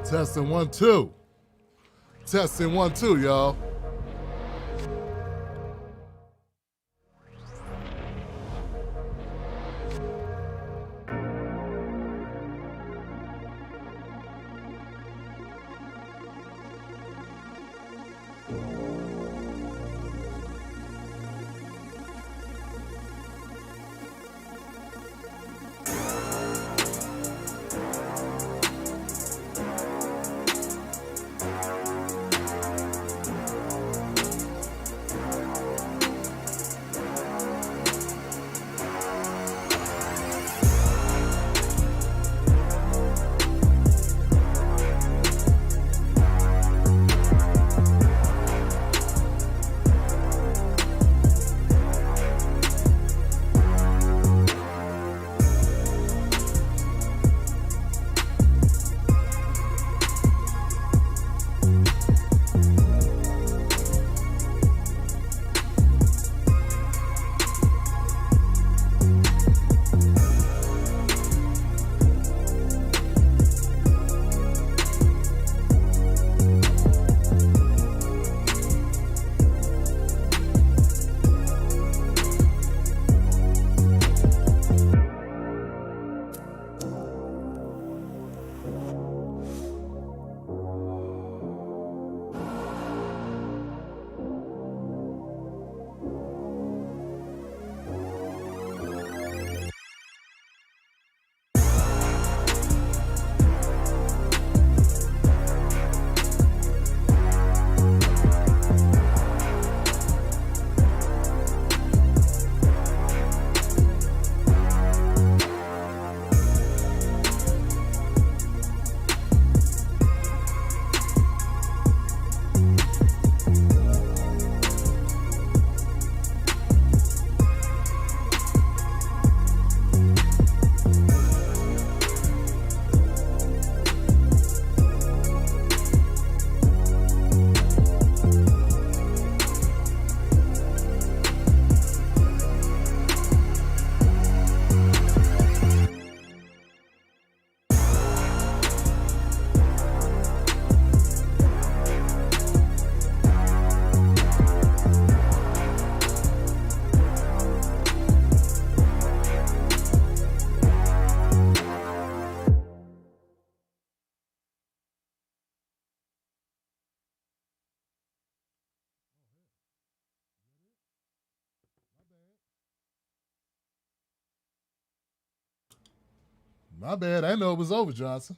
Testing 1, 2. Testing 1, 2, y'all. My bad. I didn't know it was over, Johnson.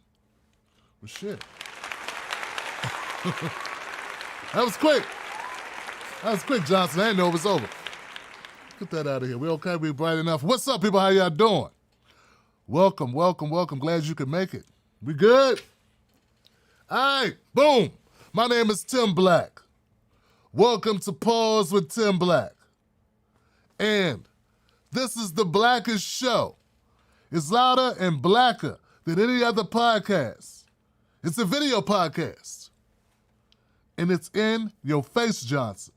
Well, shit. That was quick. That was quick, Johnson. I didn't know it was over. Get that out of here. We okay? We bright enough. What's up, people? How y'all doing? Welcome, welcome, welcome. Glad you could make it. We good? All right. Boom. My name is Tim Black. Welcome to Pause with Tim Black. And this is the Blackest Show. It's louder and blacker than any other podcast. It's a video podcast. And it's in your face, Johnson.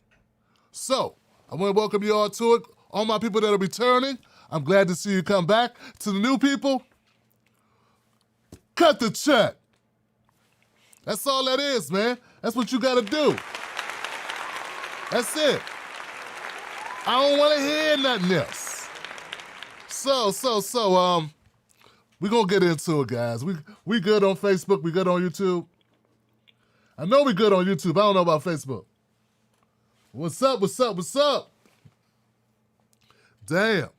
So, I want to welcome you all to it. All my people that are returning, I'm glad to see you come back. To the new people, cut the check. That's all that is, man. That's what you got to do. That's it. I don't want to hear nothing else. So, we're going to get into it, guys. We good on Facebook. We good on YouTube. I know we good on YouTube. I don't know about Facebook. What's up, what's up, what's up? Damn.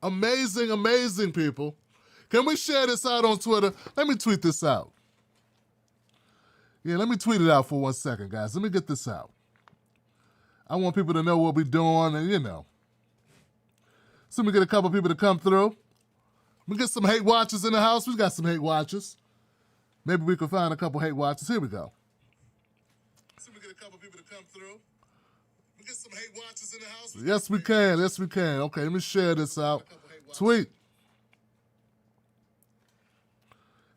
Amazing, amazing, people. Can we share this out on Twitter? Let me tweet this out. Yeah, let me tweet it out for 1 second, guys. Let me get this out. I want people to know what we're doing and, you know. So we get a couple people to come through. We get some hate watchers in the house. We got some hate watchers. Maybe we can find a couple hate watchers. Here we go. So we get a couple people to come through. We get some hate watchers in the house. Yes, we can. Yes, we can. Okay, let me share this out. Tweet.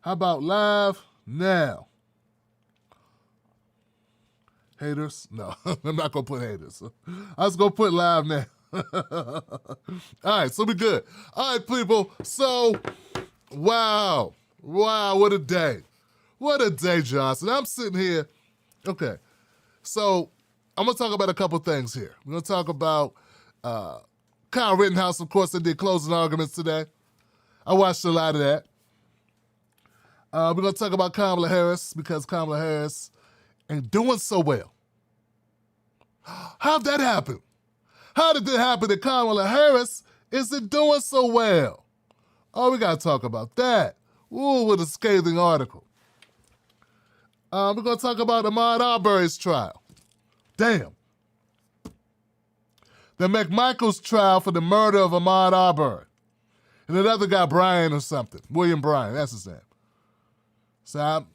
How about live now? Haters? No, I'm not going to put haters. I was going to put live now. All right, so we good. All right, people. So, wow, what a day. What a day, Johnson. I'm sitting here. Okay, so I'm going to talk about a couple things here. We're going to talk about Kyle Rittenhouse, of course, they did closing arguments today. I watched a lot of that. We're going to talk about Kamala Harris because Kamala Harris ain't doing so well. How'd that happen? How did it happen that Kamala Harris isn't doing so well? Oh, we got to talk about that. Ooh, with a scathing article. We're going to talk about Ahmaud Arbery's trial. Damn. The McMichael's trial for the murder of Ahmaud Arbery. And another guy, Brian or something. William Bryan, that's his name. So I'm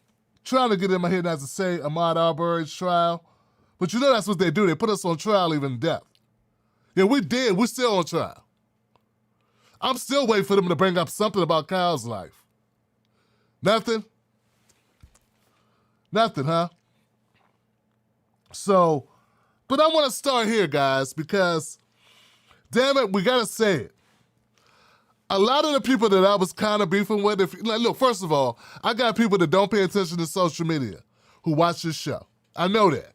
trying to get in my head not to say Ahmaud Arbery's trial. But you know that's what they do. They put us on trial even in death. Yeah, we did. We're still on trial. I'm still waiting for them to bring up something about Kyle's life. Nothing? Nothing, huh? So, but I want to start here, guys, because, damn it, we got to say it. A lot of the people that I was kind of beefing with, look, first of all, I got people that don't pay attention to social media who watch this show. I know that.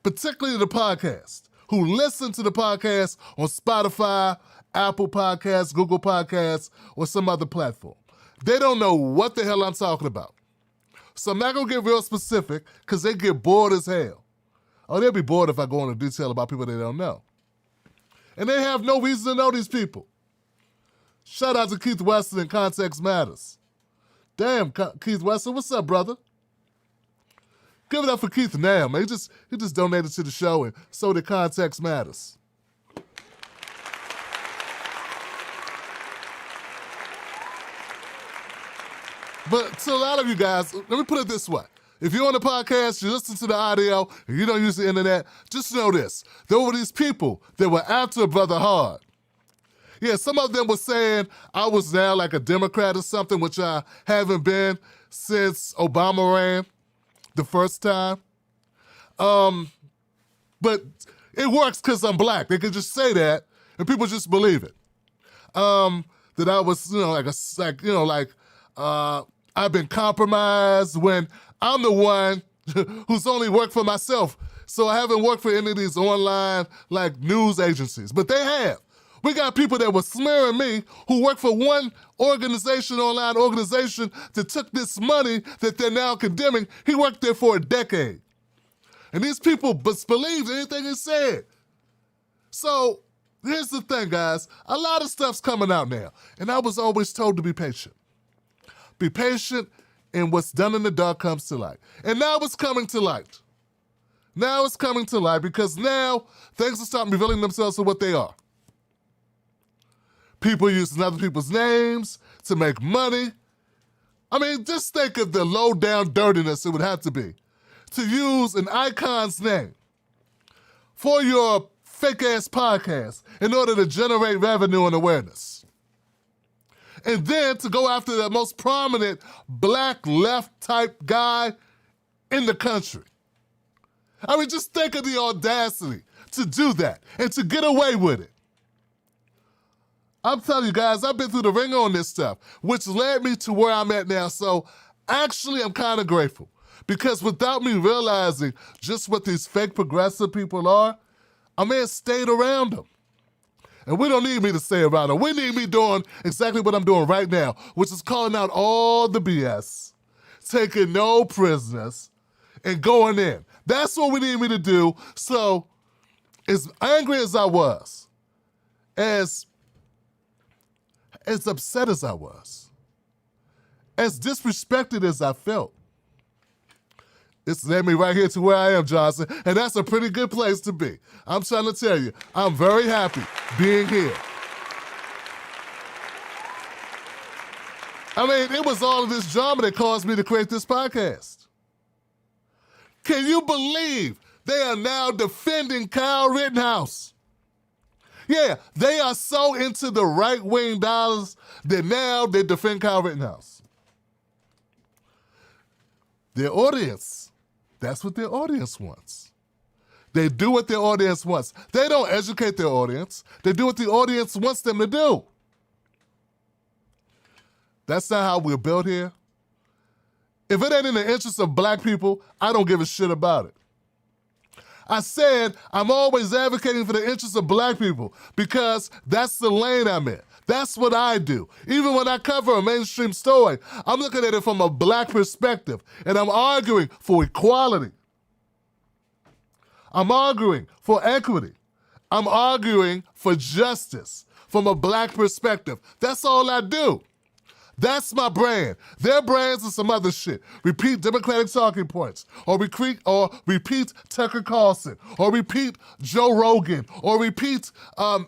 Particularly the podcast, who listen to the podcast on Spotify, Apple Podcasts, Google Podcasts, or some other platform. They don't know what the hell I'm talking about. So I'm not going to get real specific because they get bored as hell. Oh, they'll be bored if I go into detail about people they don't know. And they have no reason to know these people. Shout out to Keith Weston and Context Matters. Damn, Keith Weston, what's up, brother? Give it up for Keith now, man. He just donated to the show, and so did Context Matters. But to a lot of you guys, let me put it this way. If you're on the podcast, you listen to the audio, and you don't use the internet, just know this. There were these people that were after Brother hard. Yeah, some of them were saying I was now like a Democrat or something, which I haven't been since Obama ran the first time. But it works because I'm black. They can just say that, and people just believe it. That I was, I've been compromised when I'm the one who's only worked for myself. So I haven't worked for any of these online news agencies, but they have. We got people that were smearing me who work for one online organization that took this money that they're now condemning. He worked there for a decade. And these people believed anything he said. So here's the thing, guys. A lot of stuff's coming out now. And I was always told to be patient. Be patient, and what's done in the dark comes to light. And now it's coming to light. Now it's coming to light because now things are starting revealing themselves for what they are. People using other people's names to make money. I mean, just think of the low-down dirtiness it would have to be to use an icon's name for your fake-ass podcast in order to generate revenue and awareness. And then to go after the most prominent black left-type guy in the country. I mean, just think of the audacity to do that and to get away with it. I'm telling you guys, I've been through the ringer on this stuff, which led me to where I'm at now. So actually, I'm kind of grateful because without me realizing just what these fake progressive people are, I may have stayed around them. And we don't need me to stay around them. We need me doing exactly what I'm doing right now, which is calling out all the BS, taking no prisoners, and going in. That's what we need me to do. So as angry as I was, as upset as I was, as disrespected as I felt, it's led me right here to where I am, Johnson, and that's a pretty good place to be. I'm trying to tell you, I'm very happy being here. I mean, it was all of this drama that caused me to create this podcast. Can you believe they are now defending Kyle Rittenhouse? Yeah, they are so into the right-wing dollars that now they defend Kyle Rittenhouse. Their audience, that's what their audience wants. They do what their audience wants. They don't educate their audience. They do what the audience wants them to do. That's not how we're built here. If it ain't in the interest of black people, I don't give a shit about it. I said I'm always advocating for the interests of black people because that's the lane I'm in. That's what I do. Even when I cover a mainstream story, I'm looking at it from a black perspective, and I'm arguing for equality. I'm arguing for equity. I'm arguing for justice from a black perspective. That's all I do. That's my brand. Their brands are some other shit. Repeat Democratic talking points, or repeat Tucker Carlson, or repeat Joe Rogan, or repeat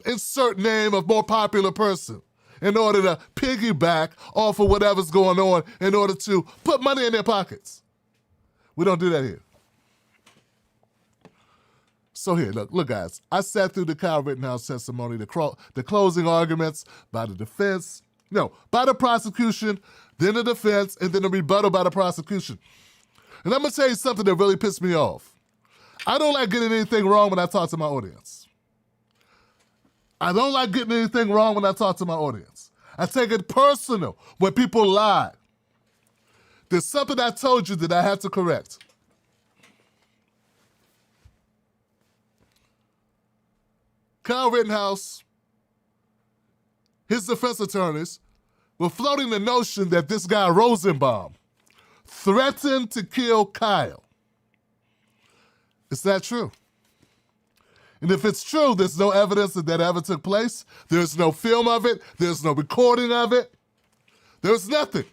insert name of more popular person in order to piggyback off of whatever's going on in order to put money in their pockets. We don't do that here. So here, look, guys. I sat through the Kyle Rittenhouse testimony, the closing arguments by the defense, by the prosecution, then the defense, and then the rebuttal by the prosecution. And I'm going to tell you something that really pissed me off. I don't like getting anything wrong when I talk to my audience. I don't like getting anything wrong when I talk to my audience. I take it personal when people lie. There's something I told you that I had to correct. Kyle Rittenhouse, his defense attorneys, were floating the notion that this guy Rosenbaum threatened to kill Kyle. It's not true. And if it's true, there's no evidence that ever took place. There's no film of it. There's no recording of it. There's nothing.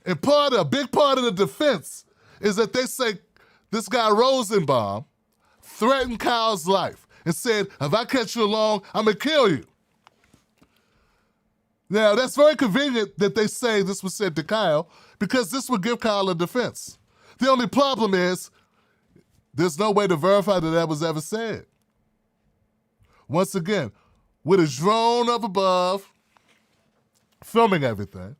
And a big part of the defense is that they say this guy Rosenbaum threatened Kyle's life and said, if I catch you along, I'm going to kill you. Now, that's very convenient that they say this was said to Kyle because this would give Kyle a defense. The only problem is there's no way to verify that was ever said. Once again, with a drone up above, filming everything,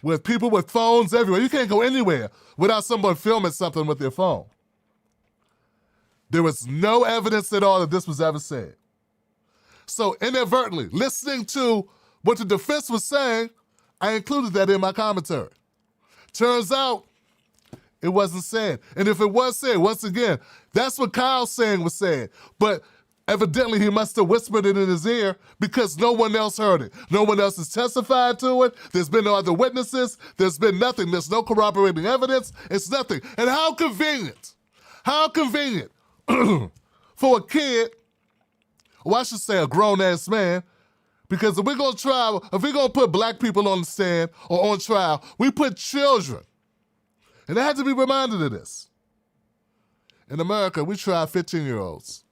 with people with phones everywhere. You can't go anywhere without someone filming something with their phone. There was no evidence at all that this was ever said. So inadvertently, listening to what the defense was saying, I included that in my commentary. Turns out, it wasn't said. And if it was said, once again, that's what Kyle's saying was said. But evidently, he must have whispered it in his ear because no one else heard it. No one else has testified to it. There's been no other witnesses. There's been nothing. There's no corroborating evidence. It's nothing. And how convenient for a kid, or I should say a grown-ass man, because if we're going to put black people on the stand or on trial, we put children. And I had to be reminded of this. In America, we try 15-year-olds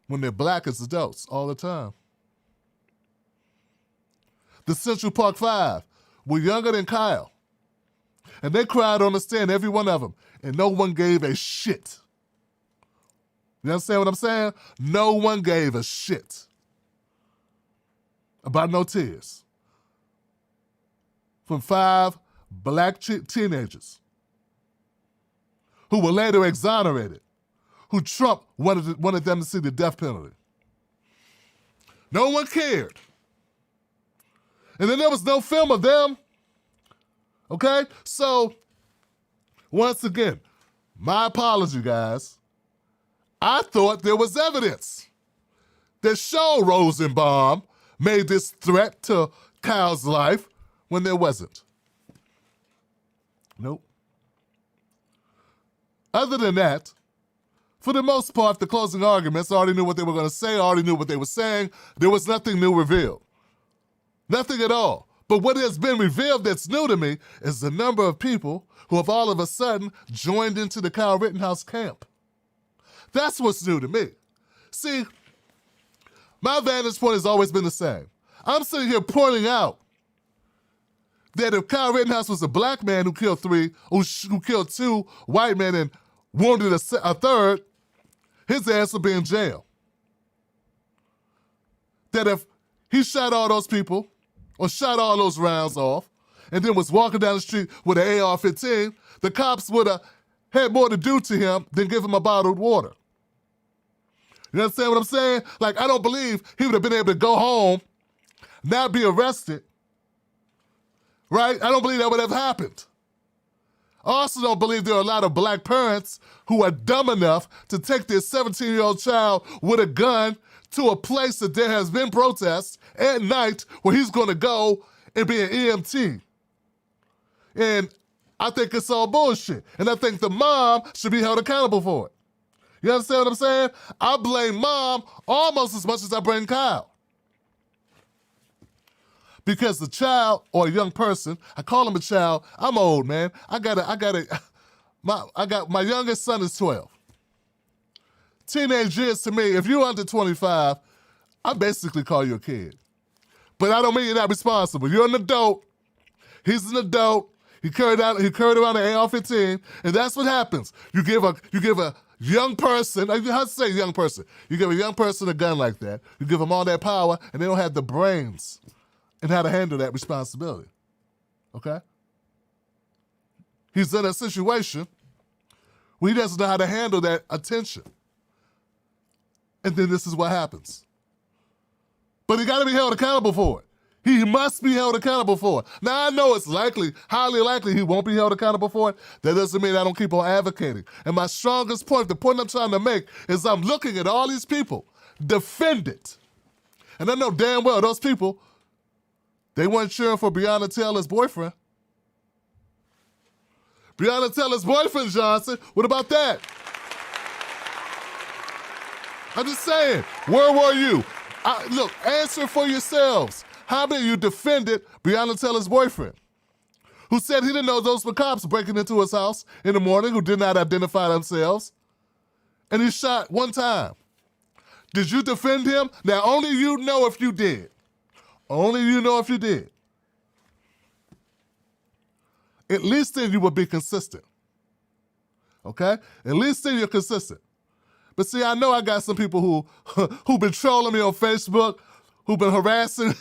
when they're black as adults all the time. The Central Park Five were younger than Kyle. And they cried on the stand, every one of them, and no one gave a shit. You understand what I'm saying? No one gave a shit about no tears. From 5 black teenagers who were later exonerated, who Trump wanted them to see the death penalty. No one cared. And then there was no film of them. Okay? So, once again, my apology, guys. I thought there was evidence that showed Rosenbaum made this threat to Kyle's life when there wasn't. Nope. Other than that, for the most part, the closing arguments, I already knew what they were going to say, I already knew what they were saying. There was nothing new revealed. Nothing at all. But what has been revealed that's new to me is the number of people who have all of a sudden joined into the Kyle Rittenhouse camp. That's what's new to me. See, my vantage point has always been the same. I'm sitting here pointing out that if Kyle Rittenhouse was a black man who killed 2 white men and wounded a third, his ass would be in jail. That if he shot all those people or shot all those rounds off and then was walking down the street with an AR-15, the cops would have had more to do to him than give him a bottled water. You understand what I'm saying? Like, I don't believe he would have been able to go home, not be arrested, right? I don't believe that would have happened. I also don't believe there are a lot of black parents who are dumb enough to take their 17-year-old child with a gun to a place that there has been protests at night where he's going to go and be an EMT. And I think it's all bullshit. And I think the mom should be held accountable for it. You understand what I'm saying? I blame mom almost as much as I blame Kyle. Because the child or a young person, I call him a child. I'm old, man. My youngest son is 12. Teenage years to me, if you're under 25, I basically call you a kid. But I don't mean you're not responsible. You're an adult. He's an adult. He carried around an AR-15, and that's what happens. You give a young person, how to say young person? You give a young person a gun like that. You give them all that power, and they don't have the brains and how to handle that responsibility. Okay? He's in a situation where he doesn't know how to handle that attention. And then this is what happens. But he got to be held accountable for it. He must be held accountable for it. Now, I know it's likely, highly likely he won't be held accountable for it. That doesn't mean I don't keep on advocating. And my strongest point, the point I'm trying to make, is I'm looking at all these people, defend it. And I know damn well those people, they weren't cheering for Breonna Taylor's boyfriend. Breonna Taylor's boyfriend, Johnson, what about that? I'm just saying, where were you? Look, answer for yourselves. How many of you defended Breonna Taylor's boyfriend, who said he didn't know those were cops breaking into his house in the morning, who did not identify themselves, and he shot one time? Did you defend him? Now, only you know if you did. Only you know if you did. At least then you will be consistent. Okay? At least then you're consistent. But see, I know I got some people who've been trolling me on Facebook, who've been harassing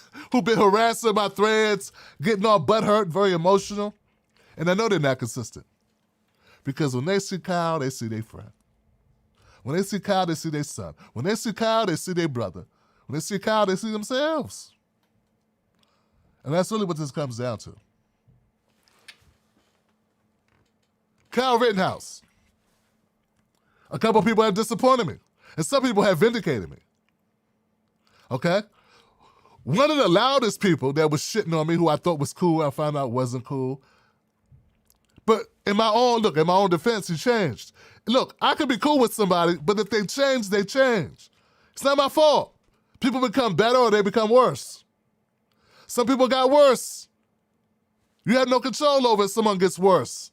my threads, getting all butthurt, very emotional. And I know they're not consistent. Because when they see Kyle, they see their friend. When they see Kyle, they see their son. When they see Kyle, they see their brother. When they see Kyle, they see themselves. And that's really what this comes down to. Kyle Rittenhouse. A couple people have disappointed me. And some people have vindicated me. Okay? One of the loudest people that was shitting on me, who I thought was cool, I found out wasn't cool. But in my own defense, he changed. Look, I could be cool with somebody, but if they change, they change. It's not my fault. People become better or they become worse. Some people got worse. You had no control over if someone gets worse.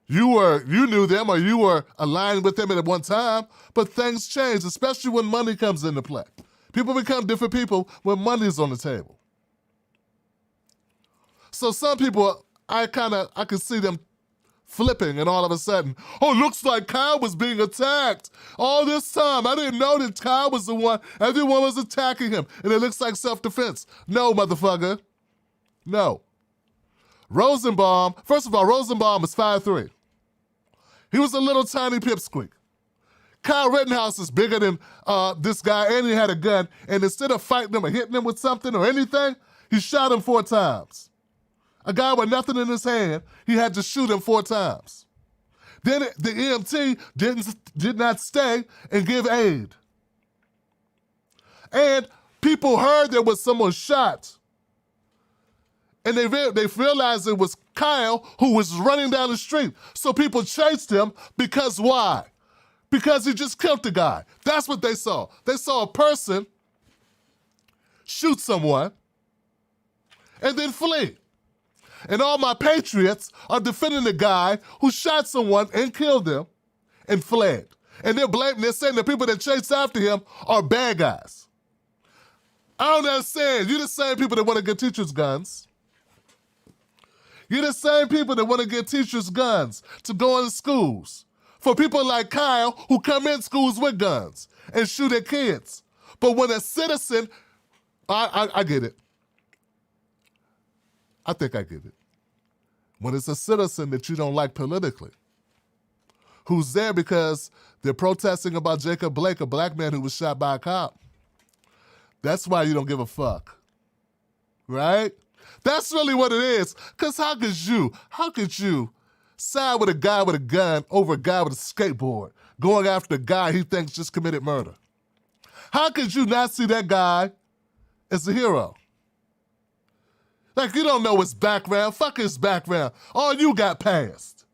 You knew them or you were aligned with them at one time, but things change, especially when money comes into play. People become different people when money's on the table. So some people, I could see them flipping, and all of a sudden, oh, looks like Kyle was being attacked. All this time, I didn't know that Kyle was the one. Everyone was attacking him, and it looks like self-defense. No, motherfucker. No. Rosenbaum, first of all, Rosenbaum is 5'3". He was a little tiny pipsqueak. Kyle Rittenhouse is bigger than this guy, and he had a gun, and instead of fighting him or hitting him with something or anything, he shot him 4 times. A guy with nothing in his hand, he had to shoot him 4 times. Then the EMT did not stay and give aid. And people heard there was someone shot. And they realized it was Kyle who was running down the street. So people chased him because why? Because he just killed the guy. That's what they saw. They saw a person shoot someone and then flee. And all my patriots are defending the guy who shot someone and killed them and fled. And they're saying the people that chased after him are bad guys. I don't understand. You're the same people that want to get teachers guns. You're the same people that want to get teachers guns to go into schools. For people like Kyle who come in schools with guns and shoot at kids. But when a citizen, I get it. I think I get it. When it's a citizen that you don't like politically, who's there because they're protesting about Jacob Blake, a black man who was shot by a cop, that's why you don't give a fuck, right? That's really what it is. Because how could you side with a guy with a gun over a guy with a skateboard going after the guy he thinks just committed murder? How could you not see that guy as a hero? Like, you don't know his background. Fuck his background. All you got past.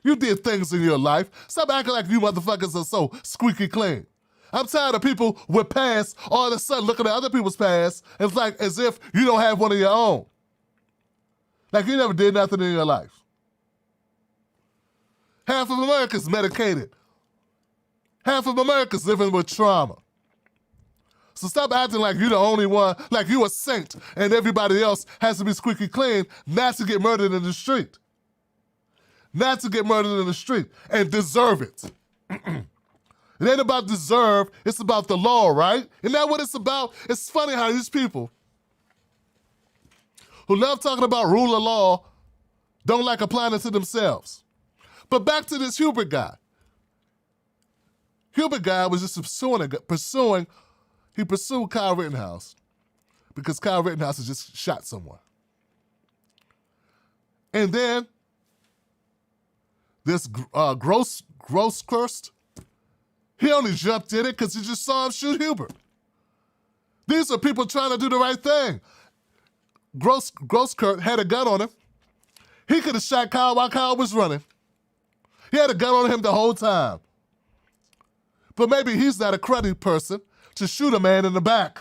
You did things in your life. Stop acting like you motherfuckers are so squeaky clean. I'm tired of people with past all of a sudden looking at other people's past. It's like as if you don't have one of your own. Like you never did nothing in your life. Half of America's medicated. Half of America's living with trauma. So stop acting like you're the only one, like you a saint, and everybody else has to be squeaky clean not to get murdered in the street. Not to get murdered in the street and deserve it. It ain't about deserve, it's about the law, right? Isn't that what it's about? It's funny how these people who love talking about rule of law don't like applying it to themselves. But back to this Hubert guy. Hubert guy was just he pursued Kyle Rittenhouse because Kyle Rittenhouse had just shot someone. And then this gross cursed, he only jumped in it because he just saw him shoot Hubert. These are people trying to do the right thing. Gross Kurt had a gun on him. He could have shot Kyle while Kyle was running. He had a gun on him the whole time. But maybe he's not a cruddy person to shoot a man in the back.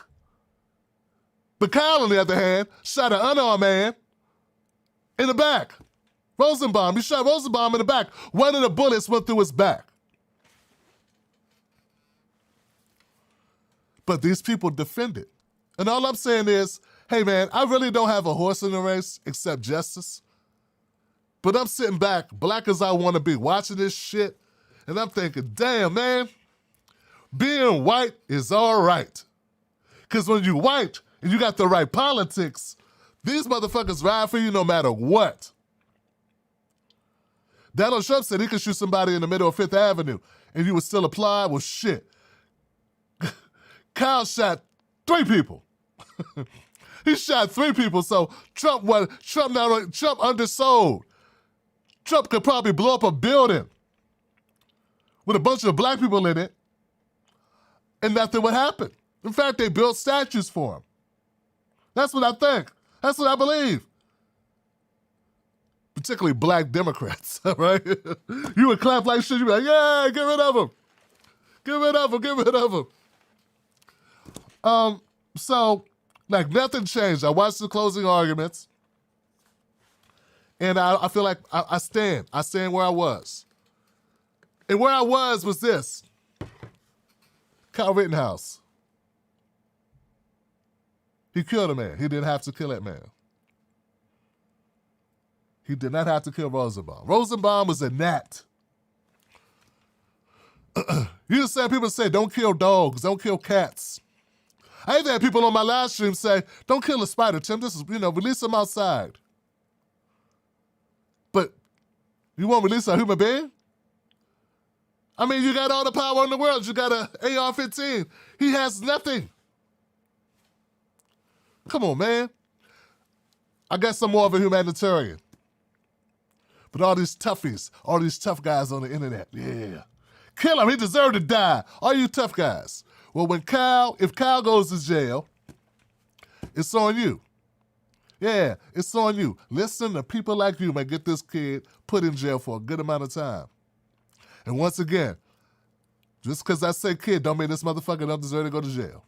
But Kyle, on the other hand, shot an unarmed man in the back. Rosenbaum, he shot Rosenbaum in the back. One of the bullets went through his back. But these people defended. And all I'm saying is, hey man, I really don't have a horse in the race except justice. But I'm sitting back, black as I want to be, watching this shit, and I'm thinking, damn man, being white is all right. Because when you white and you got the right politics, these motherfuckers ride for you no matter what. Donald Trump said he could shoot somebody in the middle of Fifth Avenue and you would still apply? Well, shit. Kyle shot 3 people. He shot 3 people, so Trump undersold. Trump could probably blow up a building with a bunch of black people in it and nothing would happen. In fact, they built statues for him. That's what I think. That's what I believe. Particularly black Democrats, right? You would clap like shit. You'd be like, yeah, get rid of him. Get rid of him, get rid of him. So, like, nothing changed. I watched the closing arguments, and I feel like I stand. I stand where I was. And where I was this. Kyle Rittenhouse. He killed a man. He didn't have to kill that man. He did not have to kill Rosenbaum. Rosenbaum was a gnat. You just said people say, don't kill dogs, don't kill cats. I even had people on my live stream say, don't kill a spider, Tim. This is, release them outside. But you won't release a human being? I mean, you got all the power in the world. You got an AR-15. He has nothing. Come on, man. I guess I'm more of a humanitarian. But all these toughies, all these tough guys on the internet, yeah. Kill him, he deserved to die. All you tough guys. Well, if Kyle goes to jail, it's on you. Yeah, it's on you. Listen, to people like you may get this kid put in jail for a good amount of time. And once again, just because I say kid don't mean this motherfucker don't deserve to go to jail.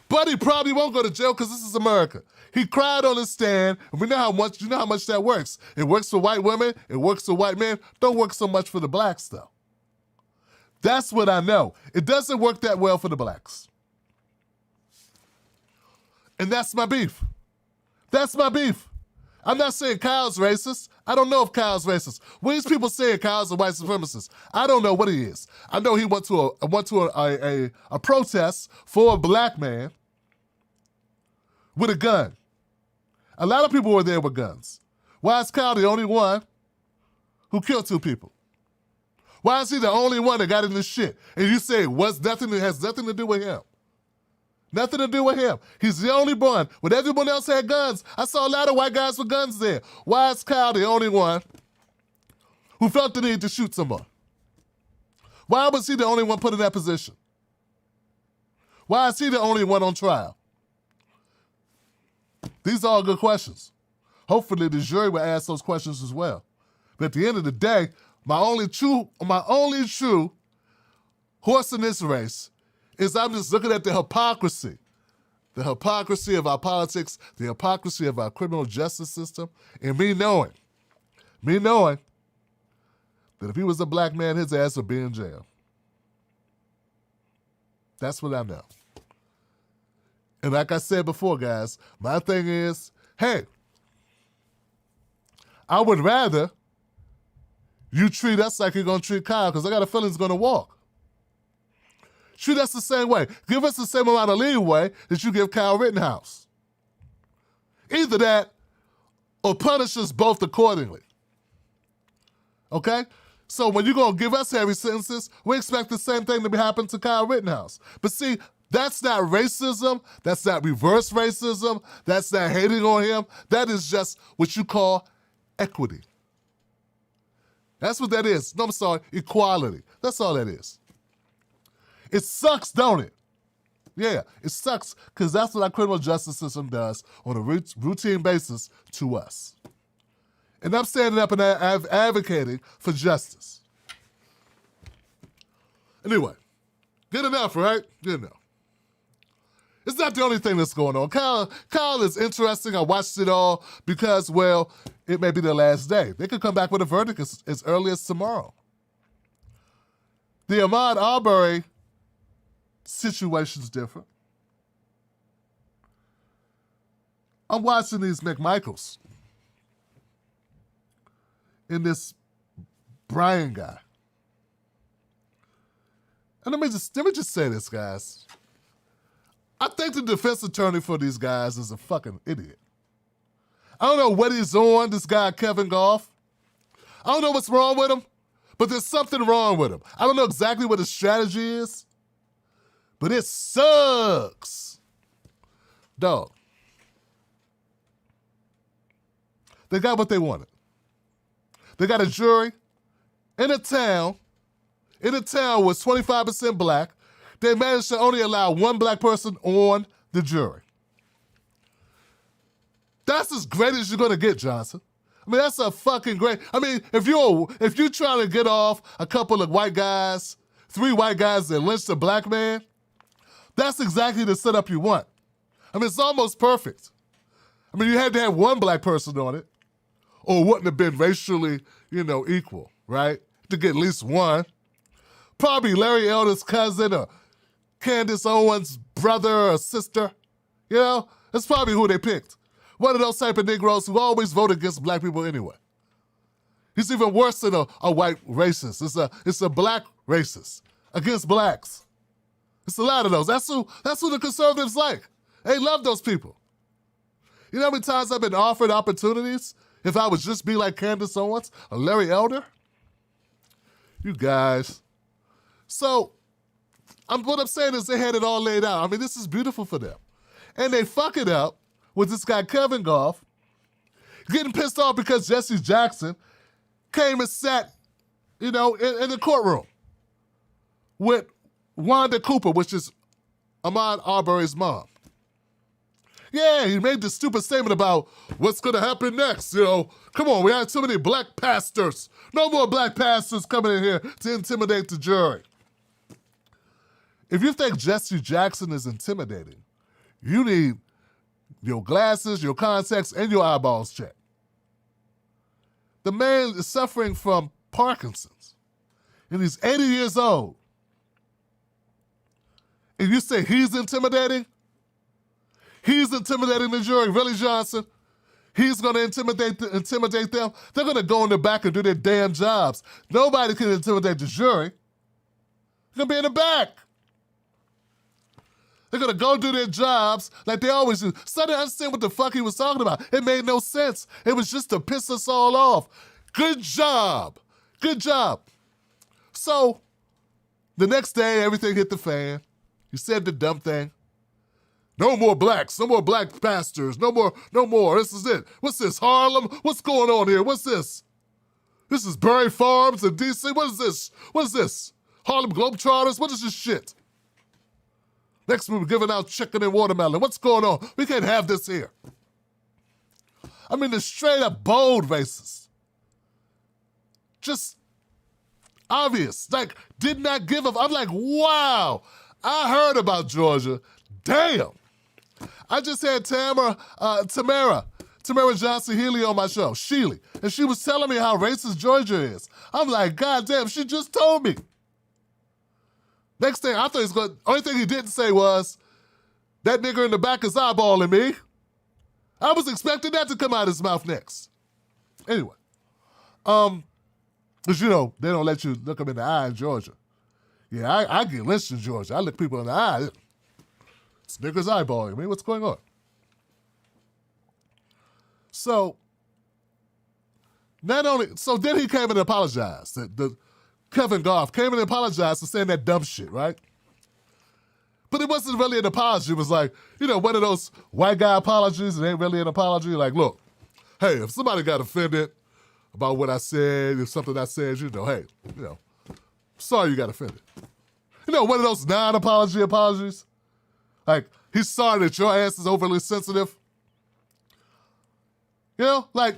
But he probably won't go to jail because this is America. He cried on his stand, and you know how much that works. It works for white women, it works for white men, don't work so much for the blacks though. That's what I know. It doesn't work that well for the blacks. And that's my beef. That's my beef. I'm not saying Kyle's racist. I don't know if Kyle's racist. When these people saying Kyle's a white supremacist, I don't know what he is. I know he went to a protest for a black man with a gun. A lot of people were there with guns. Why is Kyle the only one who killed 2 people? Why is he the only one that got in this shit? And you say it has nothing to do with him. Nothing to do with him. He's the only one. When everyone else had guns, I saw a lot of white guys with guns there. Why is Kyle the only one who felt the need to shoot someone? Why was he the only one put in that position? Why is he the only one on trial? These are all good questions. Hopefully the jury will ask those questions as well. But at the end of the day, my only true horse in this race is I'm just looking at the hypocrisy of our politics, the hypocrisy of our criminal justice system, and me knowing that if he was a black man, his ass would be in jail. That's what I know. And like I said before, guys, my thing is, hey, I would rather you treat us like you're going to treat Kyle, because I got a feeling he's going to walk. Treat us the same way. Give us the same amount of leeway that you give Kyle Rittenhouse. Either that or punish us both accordingly. Okay? So when you're going to give us heavy sentences, we expect the same thing to happen to Kyle Rittenhouse. But see, that's not racism. That's not reverse racism. That's not hating on him. That is just what you call equity. That's what that is. No, I'm sorry, equality. That's all that is. It sucks, don't it? Yeah, it sucks, because that's what our criminal justice system does on a routine basis to us. And I'm standing up and advocating for justice. Anyway, good enough, right? Good enough. It's not the only thing that's going on. Kyle is interesting. I watched it all because, well, it may be the last day. They could come back with a verdict as early as tomorrow. The Ahmaud Arbery situation's different. I'm watching these McMichaels and this Brian guy. And let me just say this, guys. I think the defense attorney for these guys is a fucking idiot. I don't know what he's on, this guy Kevin Goff. I don't know what's wrong with him, but there's something wrong with him. I don't know exactly what his strategy is, but it sucks. Dog. They got what they wanted. They got a jury in a town was 25% black. They managed to only allow one black person on the jury. That's as great as you're gonna get, Johnson. I mean, that's a fucking great. I mean, if you're trying to get off a couple of white guys, 3 white guys that lynched a black man, that's exactly the setup you want. I mean, it's almost perfect. I mean, you had to have one black person on it, or it wouldn't have been racially, equal, right? To get at least one. Probably Larry Elder's cousin or Candace Owens' brother or sister. That's probably who they picked. One of those type of Negroes who always vote against black people anyway. He's even worse than a white racist. It's a black racist against blacks. It's a lot of those. That's who the conservatives like. They love those people. You know how many times I've been offered opportunities if I would just be like Candace Owens or Larry Elder? You guys. So, what I'm saying is they had it all laid out. I mean, this is beautiful for them. And they fuck it up with this guy, Kevin Goff, getting pissed off because Jesse Jackson came and sat, in the courtroom with Wanda Cooper, which is Ahmaud Arbery's mom. Yeah, he made this stupid statement about what's going to happen next. Come on, we had too many black pastors. No more black pastors coming in here to intimidate the jury. If you think Jesse Jackson is intimidating, you need your glasses, your contacts, and your eyeballs checked. The man is suffering from Parkinson's, and he's 80 years old. And you say he's intimidating? He's intimidating the jury. Really, Johnson? He's going to intimidate them? They're going to go in the back and do their damn jobs. Nobody can intimidate the jury. They're going to be in the back. They're going to go do their jobs like they always do. So I didn't understand what the fuck he was talking about. It made no sense. It was just to piss us all off. Good job. Good job. So the next day, everything hit the fan. He said the dumb thing. No more blacks, no more black pastors, no more. This is it. What's this, Harlem? What's going on here? What's this? This is Berry Farms in D.C.? What is this? What is this? Harlem Globetrotters? What is this shit? Next we're giving out chicken and watermelon. What's going on? We can't have this here. I mean, the straight up bold racist. Just obvious. Like, did not give up. I'm like, wow. I heard about Georgia. Damn. I just had Tamara Johnson-Healy on my show, Sheely, and she was telling me how racist Georgia is. I'm like, God damn, she just told me. Next thing, I thought he was going, only thing he didn't say was, that nigger in the back is eyeballing me. I was expecting that to come out of his mouth next. Anyway, because you know, they don't let you look them in the eye in Georgia. Yeah, I get lynched in Georgia. I look people in the eye. This nigger's eyeballing me. What's going on? So, then he came and apologized. Kevin Goff came and apologized for saying that dumb shit, right? But it wasn't really an apology. It was like, you know, one of those white guy apologies. It ain't really an apology. Like, look, hey, if somebody got offended about what I said, if something I said, you know, hey, you know, sorry you got offended. You know, one of those non-apology apologies. Like, he's sorry that your ass is overly sensitive. You know, like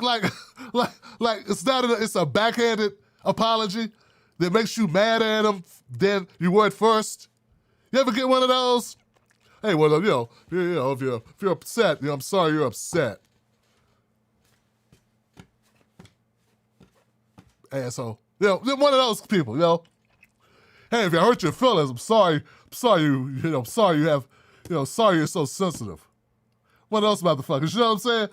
it's a backhanded apology that makes you mad at him than you were at first. You ever get one of those? Hey, well, you know, if you're upset, you know, I'm sorry you're upset. Asshole. You know, one of those people, you know. Hey, if I hurt your feelings, I'm sorry you're so sensitive. One of those motherfuckers, you know what I'm saying?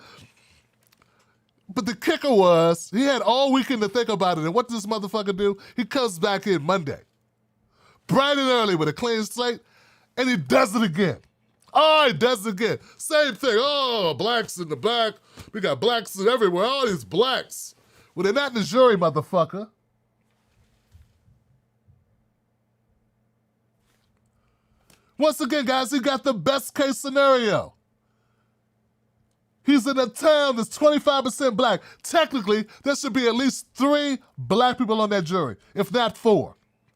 But the kicker was, he had all weekend to think about it, and what did this motherfucker do? He comes back in Monday, bright and early with a clean slate, and he does it again. Oh, he does it again. Same thing. Oh, blacks in the back. We got blacks everywhere. All these blacks. Well, they're not in the jury, motherfucker. Once again, guys, he got the best case scenario. He's in a town that's 25% black. Technically, there should be at least 3 black people on that jury, if not 4.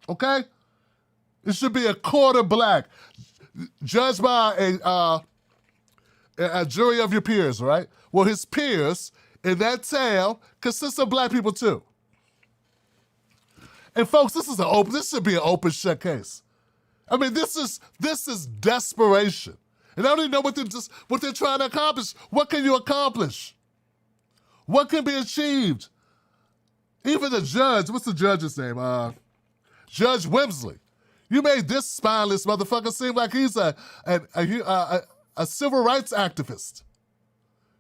Okay? It should be a quarter black, judged by a jury of your peers, right? Well, his peers in that town consist of black people too. And folks, this should be an open shut case. I mean, this is desperation. And I don't even know what they're trying to accomplish. What can you accomplish? What can be achieved? Even the judge, what's the judge's name? Judge Wimsley. You made this spineless motherfucker seem like he's a civil rights activist.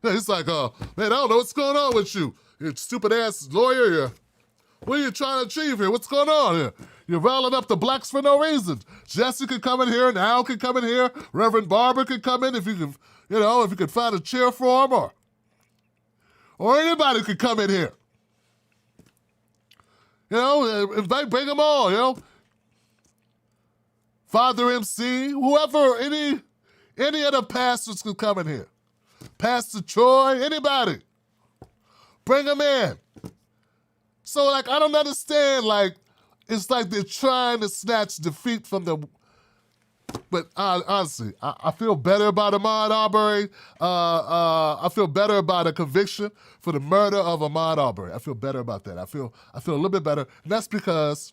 Yeah, he's like, man, I don't know what's going on with you. You stupid ass lawyer here. What are you trying to achieve here? What's going on here? You're riling up the blacks for no reason. Jesse could come in here, and Al could come in here. Reverend Barber could come in if you could find a chair for him, or anybody could come in here. You know, bring them all, you know. Father MC, whoever, any of the pastors could come in here. Pastor Troy, anybody. Bring them in. So, like, I don't understand, like, it's like they're trying to snatch defeat from the... But honestly, I feel better about Ahmaud Arbery. I feel better about a conviction for the murder of Ahmaud Arbery. I feel better about that. I feel a little bit better. And that's because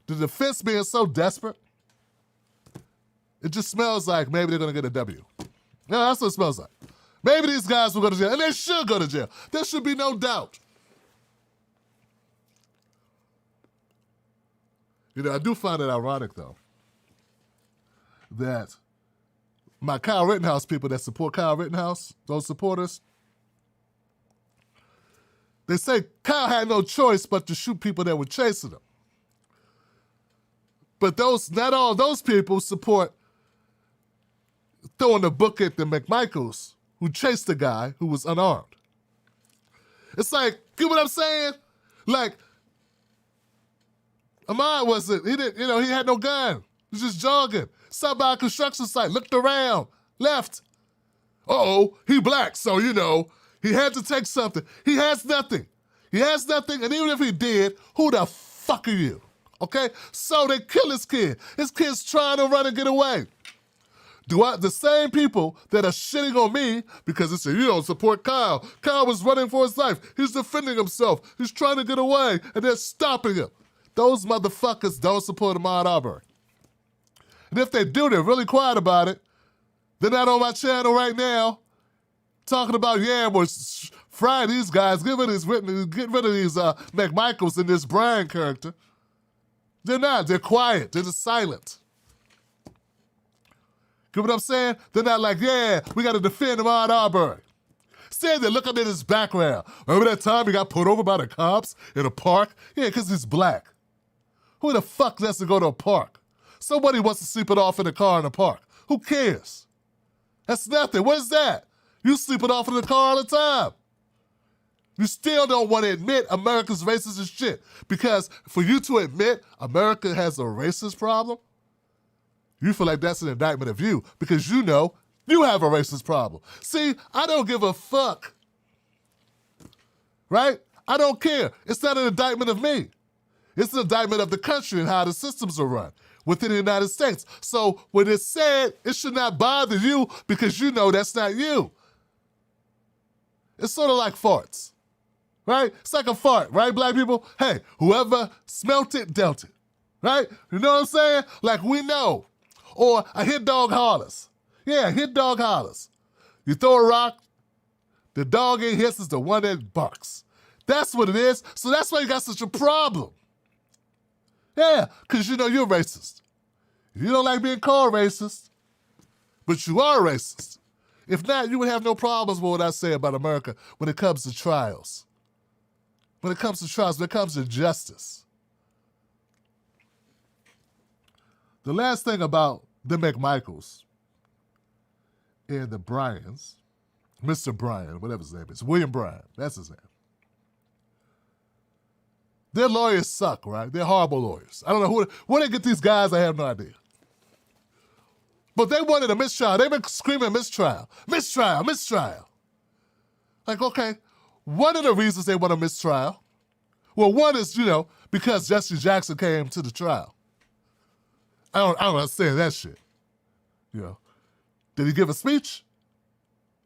the defense being so desperate, it just smells like maybe they're going to get a W. Yeah, that's what it smells like. Maybe these guys will go to jail, and they should go to jail. There should be no doubt. You know, I do find it ironic, though, that my Kyle Rittenhouse people that support Kyle Rittenhouse, those supporters, they say Kyle had no choice but to shoot people that were chasing him. But not all those people support throwing the book at the McMichaels who chased the guy who was unarmed. It's like, get what I'm saying? Like, Ahmaud he had no gun. He was just jogging. Stopped by a construction site, looked around. Left. Uh-oh, he black, so, he had to take something. He has nothing. He has nothing, and even if he did, who the fuck are you? Okay? So they kill his kid. His kid's trying to run and get away. The same people that are shitting on me because they say, you don't support Kyle. Kyle was running for his life. He's defending himself. He's trying to get away, and they're stopping him. Those motherfuckers don't support Ahmaud Arbery. And if they do, they're really quiet about it. They're not on my channel right now talking about, we're frying these guys, get rid of these McMichaels and this Brian character. They're not. They're quiet. They're just silent. Get what I'm saying? They're not like, we got to defend Ahmaud Arbery. Instead, they're looking at his background. Remember that time he got pulled over by the cops in a park? Yeah, because he's black. Who the fuck lets him go to a park? Somebody wants to sleep it off in a car in a park. Who cares? That's nothing. What is that? You sleep it off in the car all the time. You still don't want to admit America's racist as shit. Because for you to admit America has a racist problem, you feel like that's an indictment of you because you know you have a racist problem. See, I don't give a fuck. Right? I don't care. It's not an indictment of me. It's an indictment of the country and how the systems are run within the United States. So when it's said, it should not bother you because you know that's not you. It's sort of like farts, right? It's like a fart, right, black people? Hey, whoever smelt it, dealt it, right? You know what I'm saying? Like we know. Or a hit dog hollers. Yeah, hit dog hollers. You throw a rock, the dog ain't hits is the one that barks. That's what it is. So that's why you got such a problem. Yeah, because you know you're racist. You don't like being called racist, but you are racist. If not, you would have no problems with what I say about America when it comes to trials. When it comes to trials, when it comes to justice. The last thing about the McMichaels and the Bryans, Mr. Bryan, whatever his name is, William Bryan, that's his name. Their lawyers suck, right? They're horrible lawyers. I don't know where they get these guys, I have no idea. But they wanted a mistrial. They've been screaming mistrial. Mistrial, mistrial. Like, okay, one of the reasons they want a mistrial, well, one is, because Jesse Jackson came to the trial. I don't understand that shit. Did he give a speech?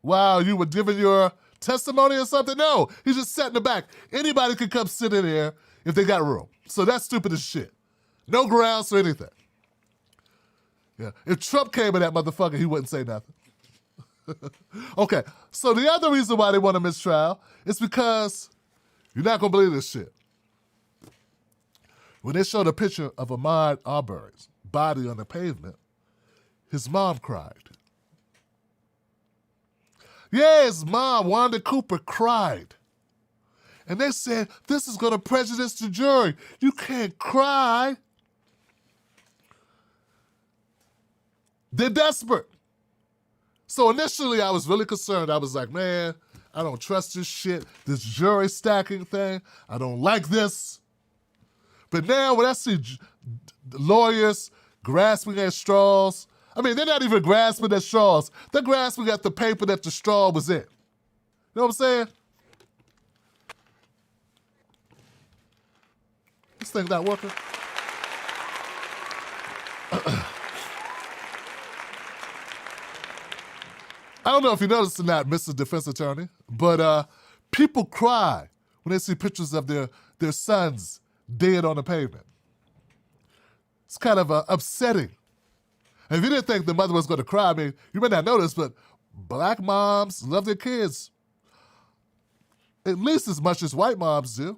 While you were giving your testimony or something? No, he's just sat in the back. Anybody could come sit in there if they got room. So that's stupid as shit. No grounds or anything. Yeah. If Trump came in that motherfucker, he wouldn't say nothing. Okay, so the other reason why they want a mistrial is because you're not going to believe this shit. When they showed a picture of Ahmaud Arbery's body on the pavement, his mom cried. Yeah, his mom, Wanda Cooper, cried. And they said, this is going to prejudice the jury. You can't cry. They're desperate. So initially, I was really concerned. I was like, man, I don't trust this shit, this jury stacking thing. I don't like this. But now when I see lawyers grasping at straws, I mean, they're not even grasping at straws. They're grasping at the paper that the straw was in. You know what I'm saying? This thing's not working. I don't know if you noticed or not, Mr. Defense Attorney, but people cry when they see pictures of their sons dead on the pavement. It's kind of upsetting. And if you didn't think the mother was going to cry, I mean, you may not notice, but black moms love their kids at least as much as white moms do.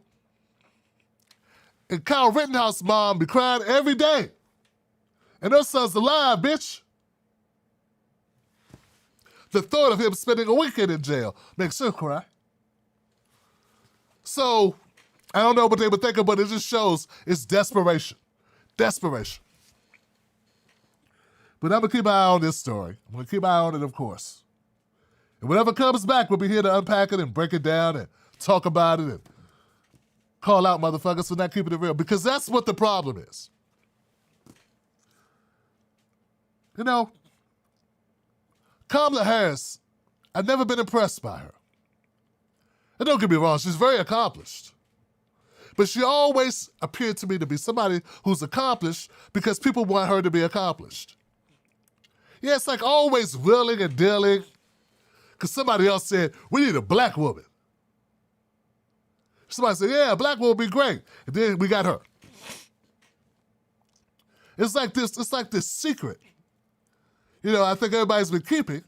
And Kyle Rittenhouse mom be crying every day. And her son's alive, bitch. The thought of him spending a weekend in jail makes her cry. So, I don't know what they were thinking, but it just shows it's desperation. Desperation. But I'm going to keep my eye on this story. I'm going to keep my eye on it, of course. And whatever comes back, we'll be here to unpack it and break it down and talk about it and call out motherfuckers for not keeping it real. Because that's what the problem is. Kamala Harris, I've never been impressed by her. And don't get me wrong, she's very accomplished. But she always appeared to me to be somebody who's accomplished because people want her to be accomplished. Yeah, it's like always willing and dealing because somebody else said, we need a black woman. Somebody said, yeah, a black woman would be great. And then we got her. It's like this secret. You know, I think everybody's been keeping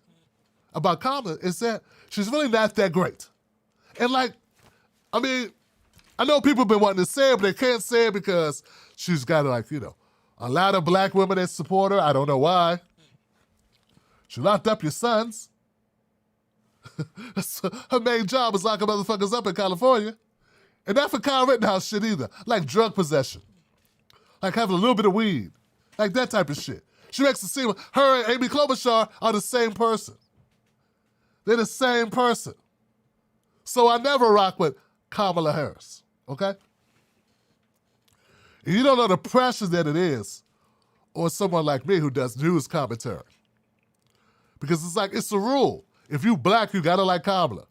about Kamala is that she's really not that great. And like, I mean, I know people have been wanting to say it, but they can't say it because she's got like, you know, a lot of black women that support her. I don't know why. She locked up your sons. Her main job is locking motherfuckers up in California. And not for Kyle Rittenhouse shit either. Like drug possession. Like having a little bit of weed. Like that type of shit. She makes it seem her and Amy Klobuchar are the same person. They're the same person. So I never rock with Kamala Harris, okay? And you don't know the pressure that it is on someone like me who does news commentary. Because it's like, it's a rule. If you black, you gotta like Kamala.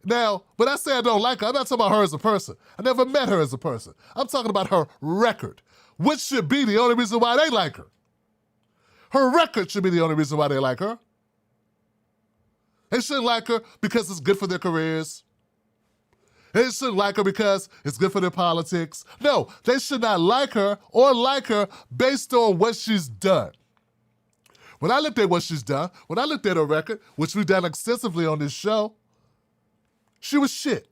Now, when I say I don't like her, I'm not talking about her as a person. I never met her as a person. I'm talking about her record, which should be the only reason why they like her. Her record should be the only reason why they like her. They shouldn't like her because it's good for their careers. They shouldn't like her because it's good for their politics. No, they should not like her or like her based on what she's done. When I looked at what she's done, when I looked at her record, which we've done extensively on this show, she was shit.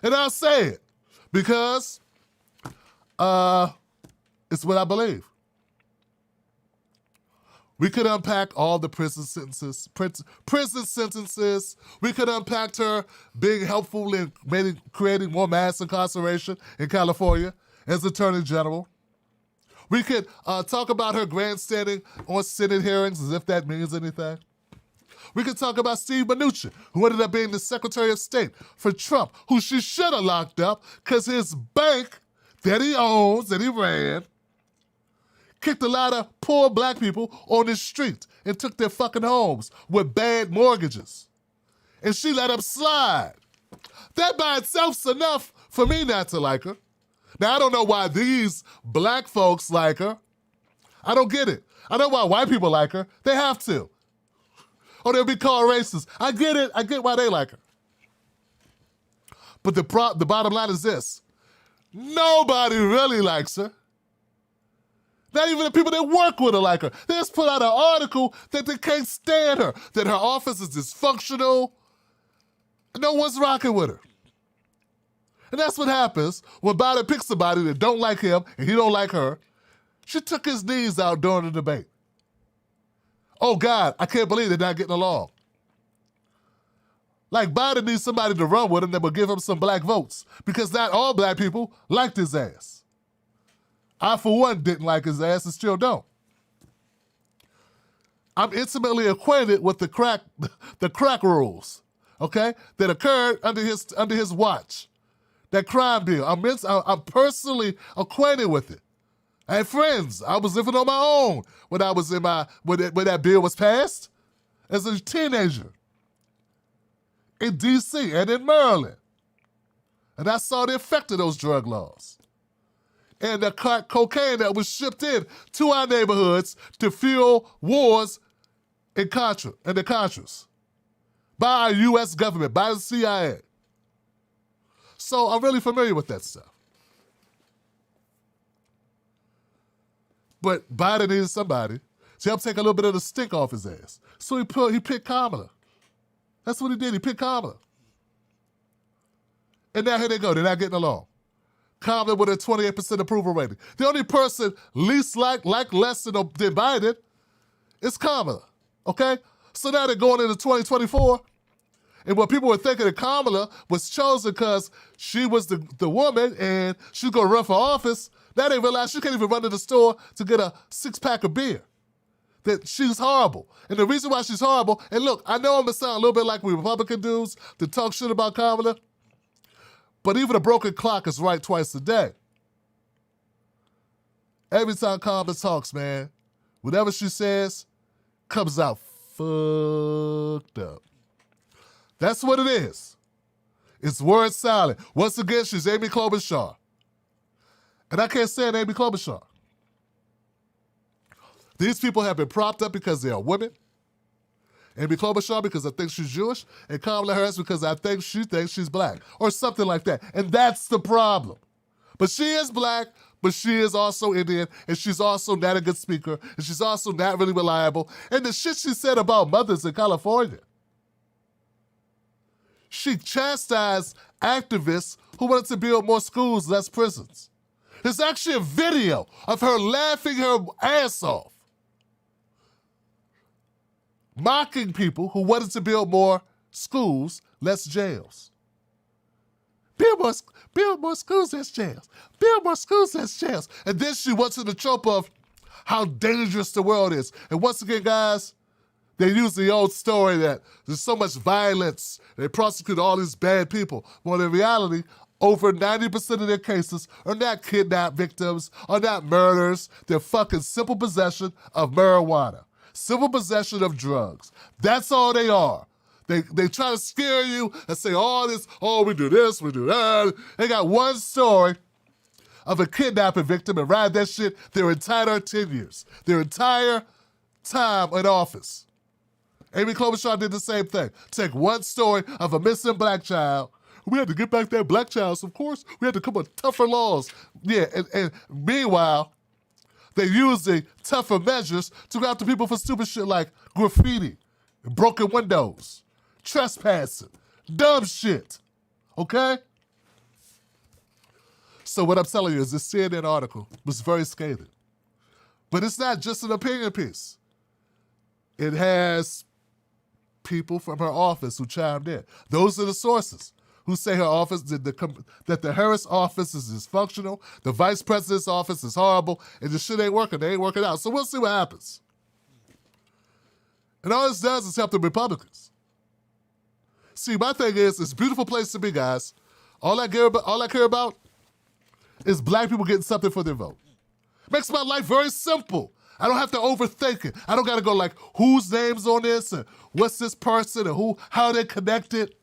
And I'll say it because it's what I believe. We could unpack all the prison sentences. We could unpack her being helpful in creating more mass incarceration in California as Attorney General. We could talk about her grandstanding on Senate hearings as if that means anything. We could talk about Steve Mnuchin, who ended up being the Secretary of State for Trump, who she should have locked up because his bank that he owns, that he ran, kicked a lot of poor black people on the street and took their fucking homes with bad mortgages. And she let him slide. That by itself's enough for me not to like her. Now, I don't know why these black folks like her. I don't get it. I know why white people like her. They have to. Or they'll be called racist. I get it. I get why they like her. But the bottom line is this. Nobody really likes her. Not even the people that work with her like her. They just put out an article that they can't stand her, that her office is dysfunctional. No one's rocking with her. And that's what happens when Biden picks somebody that don't like him and he don't like her. She took his knees out during the debate. Oh God, I can't believe they're not getting along. Like Biden needs somebody to run with him that will give him some black votes because not all black people liked his ass. I, for one, didn't like his ass and still don't. I'm intimately acquainted with the crack rules, okay, that occurred under his watch. That crime bill. I'm personally acquainted with it. I had friends. I was living on my own when I was when that bill was passed as a teenager in D.C. and in Maryland. And I saw the effect of those drug laws. And the cocaine that was shipped in to our neighborhoods to fuel wars in the Contras by our U.S. government, by the CIA. So I'm really familiar with that stuff. But Biden needed somebody to help take a little bit of the stink off his ass. So he picked Kamala. That's what he did. He picked Kamala. And now here they go. They're not getting along. Kamala with a 28% approval rating. The only person least like less than Biden is Kamala, okay? So now they're going into 2024, and what people were thinking that Kamala was chosen because she was the woman and she's going to run for office, now they realize she can't even run to the store to get a six-pack of beer. That she's horrible. And the reason why she's horrible, and look, I know I'm going to sound a little bit like we Republican dudes to talk shit about Kamala, but even a broken clock is right twice a day. Every time Kamala talks, man, whatever she says comes out fucked up. That's what it is. It's word salad. Once again, she's Amy Klobuchar. And I can't stand Amy Klobuchar. These people have been propped up because they are women. Amy Klobuchar because I think she's Jewish, and Kamala Harris because I think she thinks she's black, or something like that. And that's the problem. But she is black, but she is also Indian, and she's also not a good speaker, and she's also not really reliable. And the shit she said about mothers in California. She chastised activists who wanted to build more schools, less prisons. There's actually a video of her laughing her ass off, mocking people who wanted to build more schools, less jails. Build more schools, less jails. Build more schools, less jails. And then she went to the trope of how dangerous the world is. And once again, guys, they use the old story that there's so much violence, they prosecute all these bad people. Well, in reality, over 90% of their cases are not kidnapped victims, are not murders. They're fucking simple possession of marijuana, simple possession of drugs. That's all they are. They try to scare you and say all this, oh, we do this, we do that. They got one story of a kidnapping victim and ride that shit their entire 10 years, their entire time in office. Amy Klobuchar did the same thing. Take one story of a missing black child. We had to get back that black child, so of course we had to come with tougher laws. Yeah, and meanwhile, they're using tougher measures to go after people for stupid shit like graffiti, broken windows, trespassing, dumb shit, okay? So what I'm telling you is this CNN article was very scathing. But it's not just an opinion piece. It has people from her office who chimed in. Those are the sources who say her office, that the Harris office is dysfunctional, the vice president's office is horrible, and the shit ain't working. They ain't working out. So we'll see what happens. And all this does is help the Republicans. See, my thing is, it's a beautiful place to be, guys. All I care about is black people getting something for their vote. Makes my life very simple. I don't have to overthink it. I don't got to go like, whose name's on this, and what's this person, and how they're connected,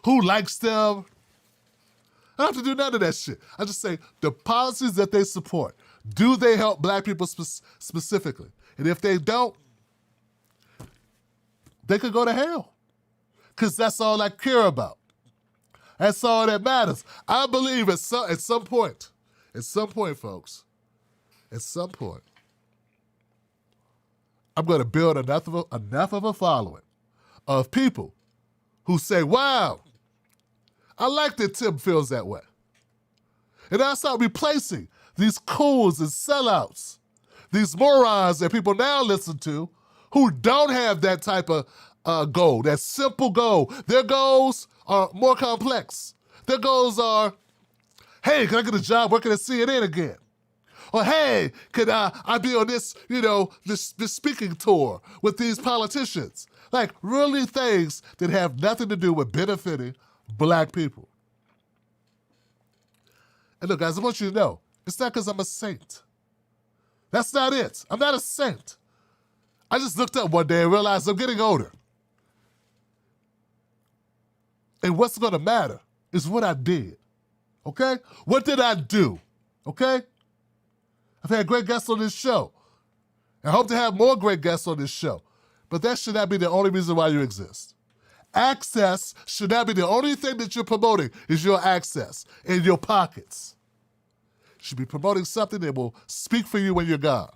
who likes them. I don't have to do none of that shit. I just say the policies that they support, do they help black people specifically? And if they don't, they could go to hell. Because that's all I care about. That's all that matters. I believe at some point, folks, at some point, I'm going to build enough of a following of people who say, wow, I like that Tim feels that way. And I start replacing these cools and sellouts, these morons that people now listen to who don't have that type of goal, that simple goal. Their goals are more complex. Their goals are, hey, can I get a job working at CNN again? Or, hey, can I be on this, this speaking tour with these politicians? Like, really things that have nothing to do with benefiting black people. And look, guys, I want you to know, it's not because I'm a saint. That's not it. I'm not a saint. I just looked up one day and realized I'm getting older. And what's going to matter is what I did, okay? What did I do, okay? I've had great guests on this show. I hope to have more great guests on this show. But that should not be the only reason why you exist. Access should not be the only thing that you're promoting is your access in your pockets. You should be promoting something that will speak for you when you're gone.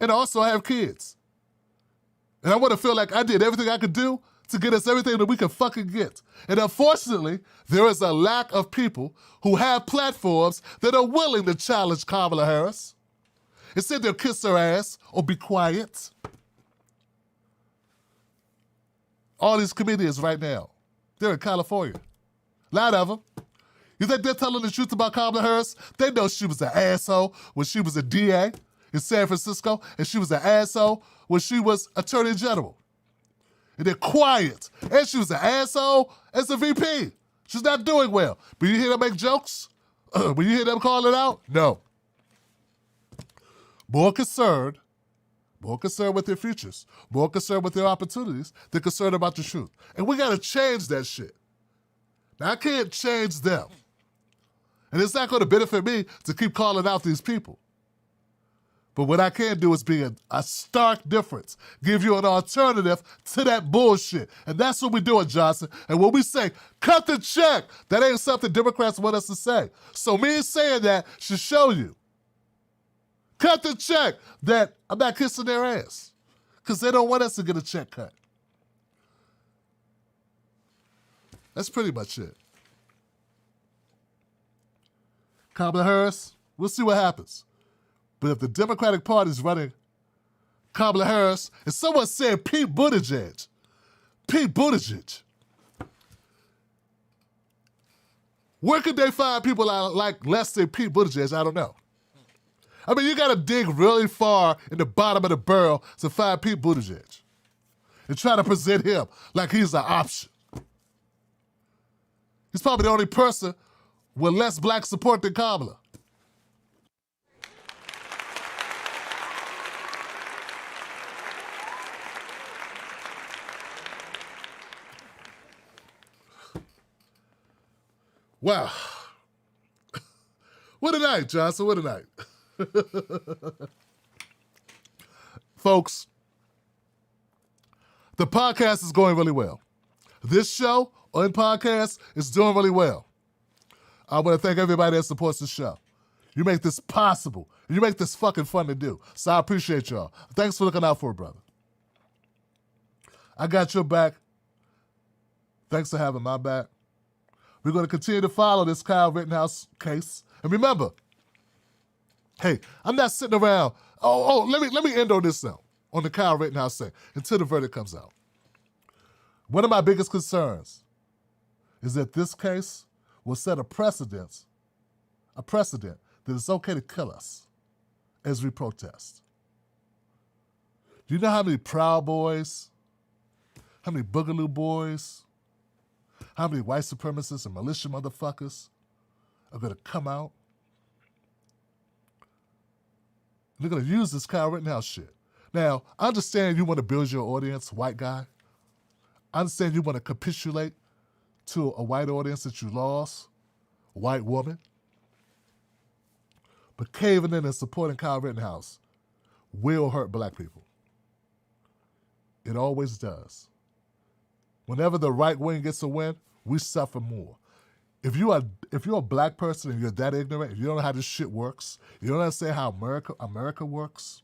And also, I have kids. And I want to feel like I did everything I could do to get us everything that we can fucking get. And unfortunately, there is a lack of people who have platforms that are willing to challenge Kamala Harris. Instead, they'll kiss her ass or be quiet. All these comedians right now, they're in California. A lot of them. You think they're telling the truth about Kamala Harris? They know she was an asshole when she was a DA in San Francisco, and she was an asshole when she was Attorney General. And they're quiet. And she was an asshole as a VP. She's not doing well. But you hear them make jokes? When you hear them call it out? No. more concerned with their futures, more concerned with their opportunities than concerned about the truth. And we got to change that shit. Now, I can't change them. And it's not going to benefit me to keep calling out these people. But what I can do is be a stark difference, give you an alternative to that bullshit. And that's what we're doing, Johnson. And when we say, cut the check, that ain't something Democrats want us to say. So me saying that should show you. Cut the check, that I'm not kissing their ass. Because they don't want us to get a check cut. That's pretty much it. Kamala Harris, we'll see what happens. But if the Democratic Party is running Kamala Harris, and someone said Pete Buttigieg, where could they find people like less than Pete Buttigieg? I don't know. I mean, you got to dig really far in the bottom of the barrel to find Pete Buttigieg and try to present him like he's an option. He's probably the only person with less black support than Kamala. Wow. What a night, Johnson. What a night. Folks, the podcast is going really well. This show on podcast is doing really well. I want to thank everybody that supports the show. You make this possible. You make this fucking fun to do. So I appreciate y'all. Thanks for looking out for it, brother. I got your back. Thanks for having my back. We're going to continue to follow this Kyle Rittenhouse case. And remember, hey, I'm not sitting around. Let me end on this now, on the Kyle Rittenhouse thing, until the verdict comes out. One of my biggest concerns is that this case will set a precedent that it's okay to kill us as we protest. Do you know how many Proud Boys, how many Boogaloo Boys, how many white supremacists and militia motherfuckers are going to come out? They're going to use this Kyle Rittenhouse shit. Now, I understand you want to build your audience, white guy. I understand you want to capitulate to a white audience that you lost, white woman. But caving in and supporting Kyle Rittenhouse will hurt black people. It always does. Whenever the right wing gets a win, we suffer more. If you're a black person and you're that ignorant, if you don't know how this shit works, you don't understand how America works,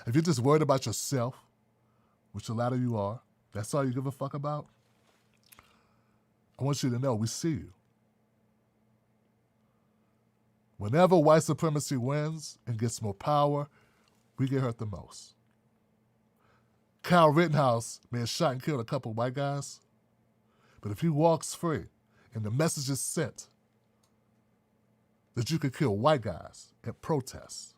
if you're just worried about yourself, which a lot of you are, that's all you give a fuck about, I want you to know we see you. Whenever white supremacy wins and gets more power, we get hurt the most. Kyle Rittenhouse may have shot and killed a couple of white guys, but if he walks free and the message is sent that you could kill white guys at protests,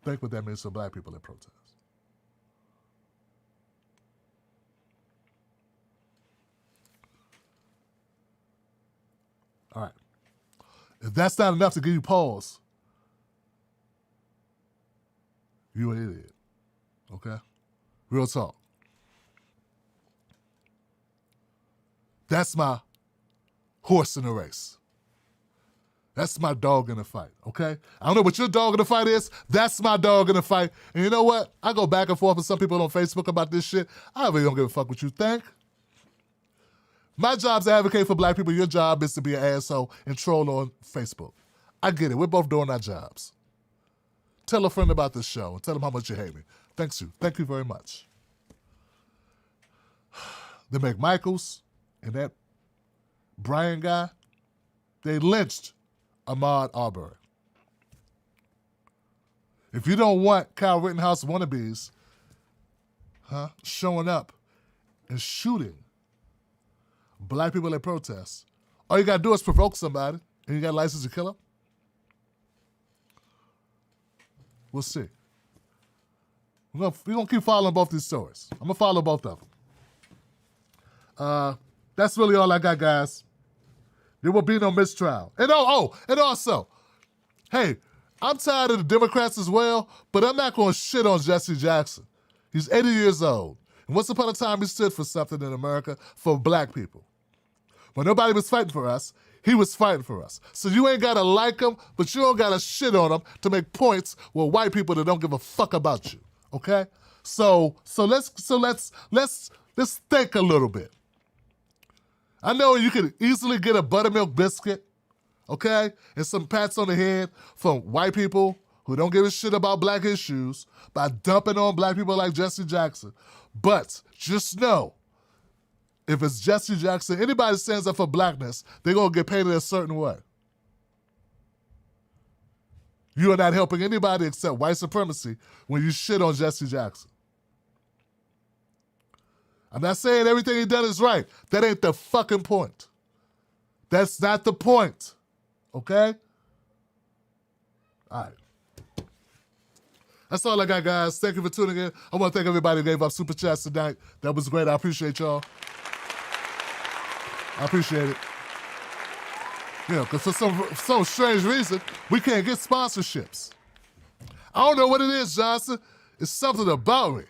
think what that means for black people at protests. All right. If that's not enough to give you pause, you an idiot. Okay? Real talk. That's my horse in the race. That's my dog in the fight, okay? I don't know what your dog in the fight is. That's my dog in the fight. And you know what? I go back and forth with some people on Facebook about this shit. I really don't give a fuck what you think. My job's to advocate for black people. Your job is to be an asshole and troll on Facebook. I get it. We're both doing our jobs. Tell a friend about this show and tell them how much you hate me. Thanks you. Thank you very much. The McMichaels and that Brian guy, they lynched Ahmaud Arbery. If you don't want Kyle Rittenhouse wannabes showing up and shooting black people at protests, all you got to do is provoke somebody and you got a license to kill them? We'll see. We're gonna keep following both these stories. I'm going to follow both of them. That's really all I got, guys. There will be no mistrial. And and also, hey, I'm tired of the Democrats as well, but I'm not going to shit on Jesse Jackson. He's 80 years old. And once upon a time, he stood for something in America for black people. When nobody was fighting for us, he was fighting for us. So you ain't got to like him, but you don't got to shit on him to make points with white people that don't give a fuck about you, okay? So let's think a little bit. I know you could easily get a buttermilk biscuit, okay, and some pats on the head from white people who don't give a shit about black issues by dumping on black people like Jesse Jackson. But just know, if it's Jesse Jackson, anybody that stands up for blackness, they're going to get painted a certain way. You are not helping anybody except white supremacy when you shit on Jesse Jackson. I'm not saying everything he done is right. That ain't the fucking point. That's not the point. Okay? All right. That's all I got, guys. Thank you for tuning in. I want to thank everybody who gave up super chats tonight. That was great. I appreciate y'all. I appreciate it. You know, because for some strange reason, we can't get sponsorships. I don't know what it is, Johnson. It's something about me.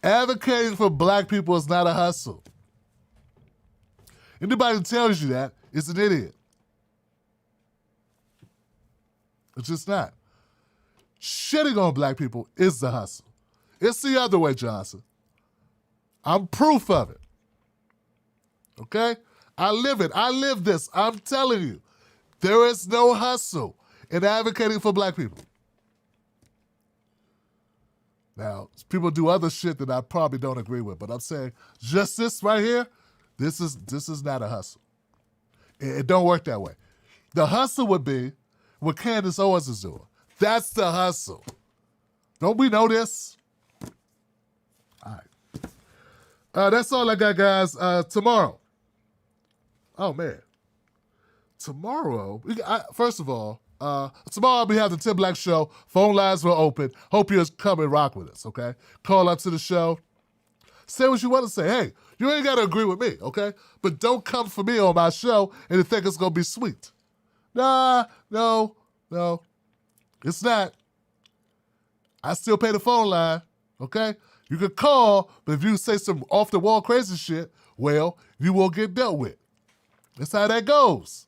Advocating for black people is not a hustle. Anybody who tells you that is an idiot. It's just not. Shitting on black people is the hustle. It's the other way, Johnson. I'm proof of it. Okay? I live it. I live this. I'm telling you. There is no hustle in advocating for black people. Now, people do other shit that I probably don't agree with, but I'm saying just this right here, this is not a hustle. It don't work that way. The hustle would be what Candace Owens is doing. That's the hustle. Don't we know this? All right. That's all I got, guys. Tomorrow. Oh, man. Tomorrow, first of all, tomorrow I'll be having the Tim Black Show. Phone lines will open. Hope you'll come and rock with us, okay? Call up to the show. Say what you want to say. Hey, you ain't got to agree with me, okay? But don't come for me on my show and think it's going to be sweet. Nah, no. It's not. I still pay the phone line, okay? You can call, but if you say some off-the-wall crazy shit, well, you will get dealt with. That's how that goes.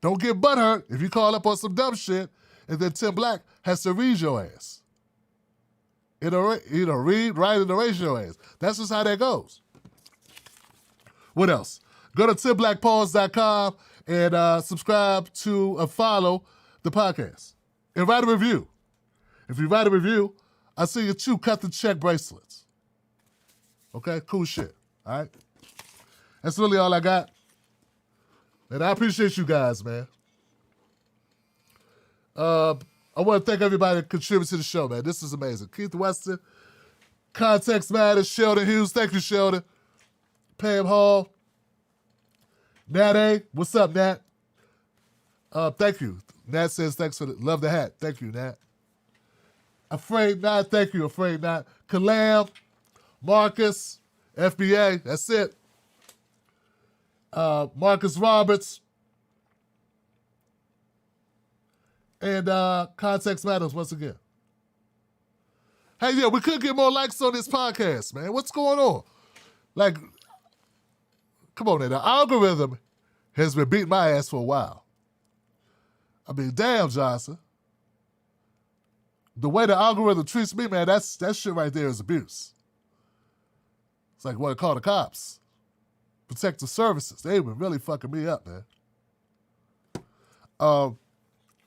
Don't get butthurt if you call up on some dumb shit and then Tim Black has to read your ass. Read, write, and erase your ass. That's just how that goes. What else? Go to timblackpause.com and subscribe to follow the podcast. And write a review. If you write a review, I'll see you 2 cut the check bracelets. Okay? Cool shit. All right? That's really all I got. And I appreciate you guys, man. I want to thank everybody that contributed to the show, man. This is amazing. Keith Weston, Context Matters, Sheldon Hughes. Thank you, Sheldon. Pam Hall. Nat A. What's up, Nat? Thank you. Nat says thanks for love the hat. Thank you, Nat. Afraid Not. Thank you, Afraid Not. Kalam, Marcus, FBA. That's it. Marcus Roberts, and Context Matters once again. Hey, yeah, we could get more likes on this podcast, man. What's going on? Like, come on, man. The algorithm has been beating my ass for a while. I mean, damn, Johnson. The way the algorithm treats me, man, that shit right there is abuse. It's like what I call the cops. Protective services. They've been really fucking me up, man.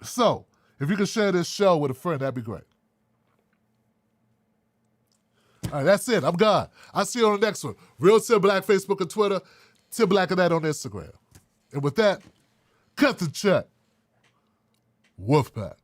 So, if you could share this show with a friend, that'd be great. All right, that's it. I'm gone. I'll see you on the next one. Real Tim Black, Facebook and Twitter. Tim Black and that on Instagram. And with that, cut the check. Wolfpack.